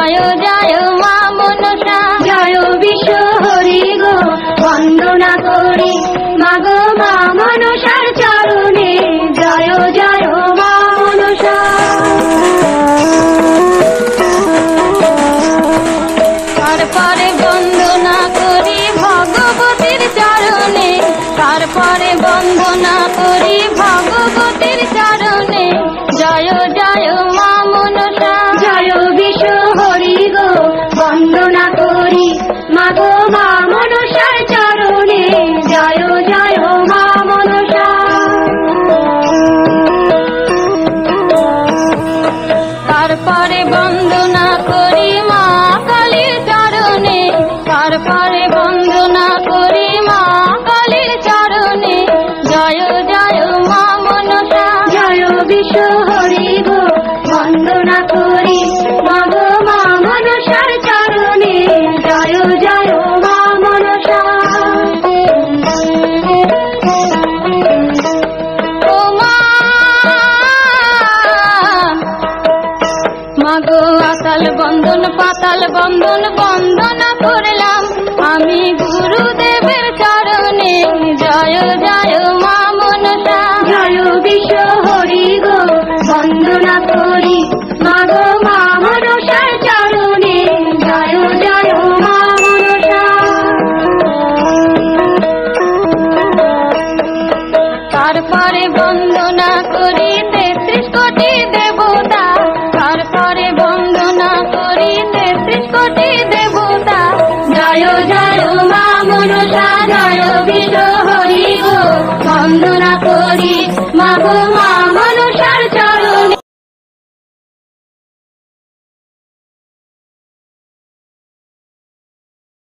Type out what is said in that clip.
জয় জয় মা মনসা, জয় বিশ্ব হরি গো বন্দনা করি মাগো মা মনসার চরণে, জয় জয় মা মনসা। তারপরে বন্দনা করি ভগবতীর চরণে, তারপরে বন্দনা করি ভগবতীর চরণে, জয় জয় মা মনসা, জয় বিশ্ব হরি গো বন্দনা করি মাগো মা মনসার চরণে, জয় জয় মা মনসা। তারপরে বন্দনা করি মা কালীর চরণে, তারপরে বন্দনা করি মা কালীর চরণে, জয় জয় মা মনসা, জয় বিশ্ব হরি গো বন্দনা করি মাগো মা মনসার চরণে, জয় জয় মা মনসা। ও মা মাগো আকাল বন্দন পাতাল বন্দন বন্দনা করলাম আমি গুরুদেবের চরণে, জয় জয় মা মনসা, জয় বিশ্ব হরি গো বন্দনা করি মাগো মা মনসার চরণে, জয় জয় মা মনসা। তারপরে বন্দনা করি ৩৩ কোটি দেবতা, তারপরে বন্দনা করি ৩৩ কোটি দেবতা, জয় জয় মা মনসা, জয় বিশ্ব হরি গো বন্দনা করি মাগো মা